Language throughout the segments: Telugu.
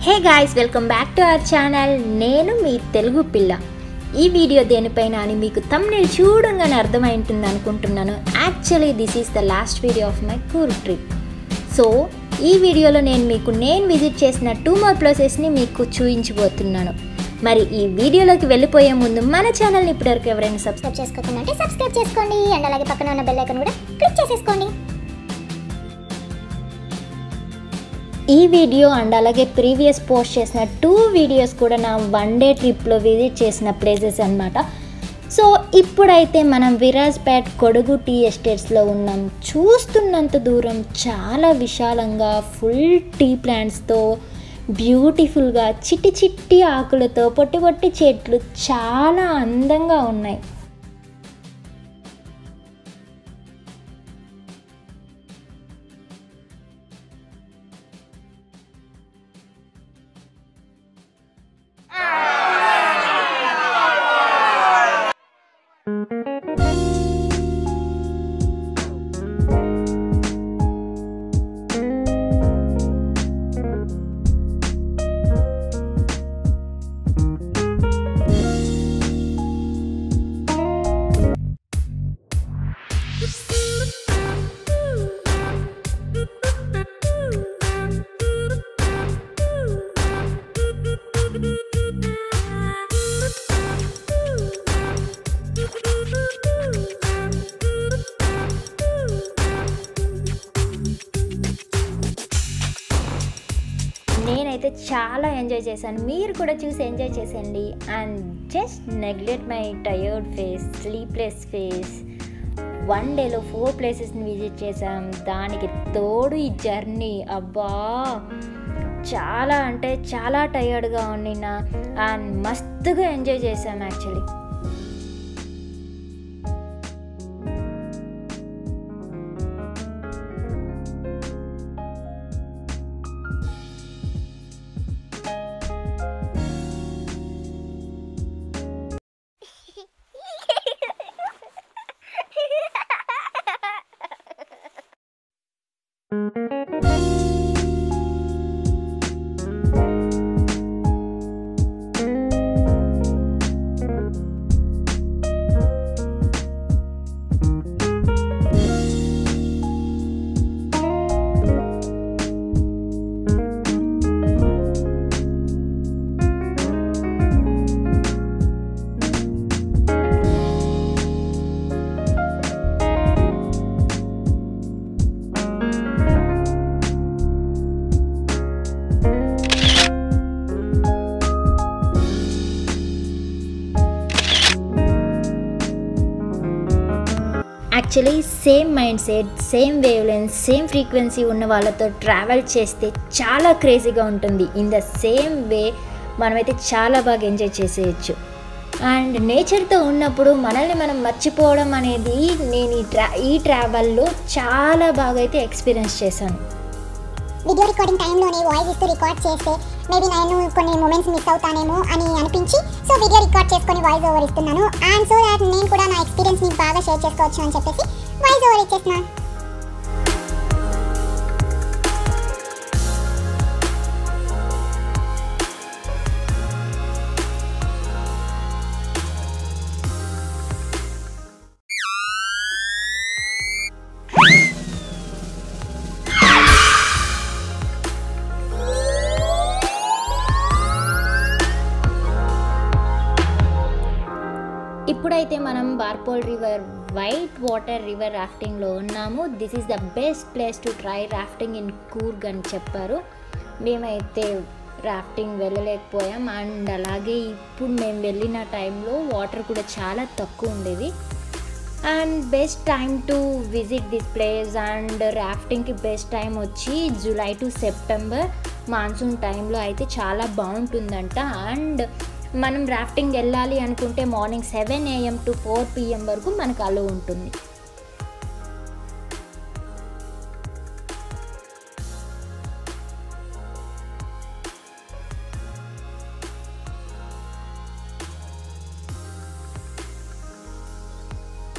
Hey guys, welcome back to our channel. నేను మీ తెలుగు పిల్ల. ఈ వీడియో దేనిపైన అని మీకు థంబ్నెయిల్ చూడంగానే అర్థమై ఉంటుంది అనుకుంటున్నాను. Actually this is the last video of my Coorg trip. So ఈ వీడియోలో నేను విజిట్ చేసిన 2 more ప్లేసెస్ని మీకు చూపించబోతున్నాను. మరి ఈ వీడియోలోకి వెళ్ళిపోయే ముందు మన ఛానల్ని ఇప్పటివరకు ఎవరైనా సబ్స్క్రైబ్ చేసుకోకుండా సబ్స్క్రైబ్ చేసుకోండి అండ్ అలాగే పక్కన ఉన్న బెల్ ఐకాన్ కూడా క్లిక్ చేసేసుకోండి. ఈ వీడియో అండ్ అలాగే ప్రీవియస్ పోస్ట్ చేసిన 2 వీడియోస్ కూడా నా 1 day ట్రిప్లో విజిట్ చేసిన ప్లేసెస్ అన్నమాట. సో ఇప్పుడైతే మనం విరాజ్పేట్ కొడుగు టీ ఎస్టేట్స్లో ఉన్నాం. చూస్తున్నంత దూరం చాలా విశాలంగా ఫుల్ టీ ప్లాంట్స్తో బ్యూటిఫుల్గా చిట్టి చిట్టి ఆకులతో పొట్టి పొట్టి చెట్లు చాలా అందంగా ఉన్నాయి. నేనైతే చాలా ఎంజాయ్ చేశాను. మీరు కూడా చూసి ఎంజాయ్ చేసేయండి. And just neglect my tired face, sleepless face. 1 dayలో 4 ప్లేసెస్ని విజిట్ చేసాం. దానికి తోడు ఈ జర్నీ అబ్బా చాలా అంటే చాలా టయర్డ్గా ఉండినా అండ్ మస్తుగా ఎంజాయ్ చేసాం actually. Actually same mind set, same wave length, same frequency ఉన్న వాళ్ళతో ట్రావెల్ చేస్తే చాలా క్రేజీగా ఉంటుంది. ఇన్ ద సేమ్ వే మనమైతే చాలా బాగా ఎంజాయ్ చేసేయచ్చు. అండ్ నేచర్తో ఉన్నప్పుడు మనల్ని మనం మర్చిపోవడం అనేది నేను ఈ ట్రావెల్లో చాలా బాగా అయితే ఎక్స్పీరియన్స్ చేశాను. వీడియో రికార్డింగ్ టైంలోనే వాయిస్ ఇస్తూ రికార్డ్ చేస్తే మేబీ నేను కొన్ని మూమెంట్స్ మిస్ అవుతానేమో అని అనిపించి సో వీడియో రికార్డ్ చేసుకొని వాయిస్ ఓవర్ ఇస్తున్నాను. అండ్ సో దాట్ నేను కూడా నా ఎక్స్పీరియన్స్ని బాగా షేర్ చేసుకోవచ్చు అని చెప్పేసి వాయిస్ ఓవర్ ఇచ్చేస్తున్నాను. ఇప్పుడైతే మనం బార్పోల్ రివర్, వైట్ వాటర్ రివర్ రాఫ్టింగ్లో ఉన్నాము. This is the best place to try rafting in Coorg అని చెప్పారు. మేమైతే రాఫ్టింగ్ వెళ్ళలేకపోయాం. అండ్ అలాగే ఇప్పుడు మేము వెళ్ళిన టైంలో వాటర్ కూడా చాలా తక్కువ ఉండేది. And best time to visit this place and రాఫ్టింగ్కి బెస్ట్ టైం వచ్చి జూలై టు సెప్టెంబర్ మాన్సూన్ టైంలో అయితే చాలా బాగుంటుందంట. అండ్ మనం రాఫ్టింగ్ వెళ్ళాలి అనుకుంటే మార్నింగ్ 7 AM to 4 PM వరకు మనకు అలో ఉంటుంది.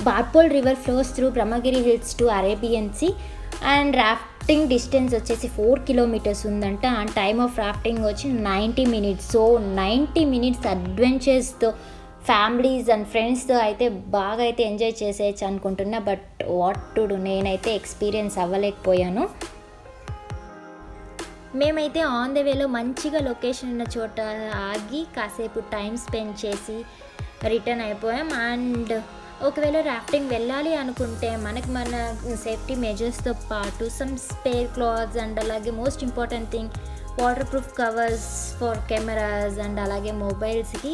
Barpol River flows through Brahmagiri Hills to Arabian Sea, and rafting distance వచ్చేసి 4 కిలోమీటర్స్ ఉందంట. అండ్ టైమ్ ఆఫ్ రాఫ్టింగ్ వచ్చి 90 మినిట్స్. సో 90 మినిట్స్ అడ్వెంచర్స్తో ఫ్యామిలీస్ అండ్ ఫ్రెండ్స్తో అయితే బాగా అయితే ఎంజాయ్ చేసేయచ్చు అనుకుంటున్నా. బట్ వాట్ టు డూ, నేనైతే ఎక్స్పీరియన్స్ అవ్వలేకపోయాను. మేమైతే ఆన్ ద వేలో మంచిగా లొకేషన్ ఉన్న చోట ఆగి కాసేపు టైం స్పెండ్ చేసి రిటర్న్ అయిపోయాం. అండ్ ఒకవేళ రాఫ్టింగ్ వెళ్ళాలి అనుకుంటే మన సేఫ్టీ మెజర్స్తో పాటు సమ్ స్పేర్ క్లాత్స్ అండ్ అలాగే most important thing water proof covers for cameras and అలాగే మొబైల్స్కి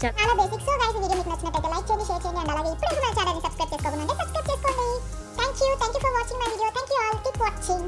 చాలా బేసిక్స్. సో గైస్, వీడియో మీకు నచ్చినట్లయితే లైక్ చేయండి, షేర్ చేయండి అండ్ అలాగే ఇప్పుడు మన ఛానల్ని సబ్స్క్రైబ్ చేసుకోకుండా సబ్స్క్రైబ్ చేసుకోండి. Thank you for watching my video. Thank you all, keep watching.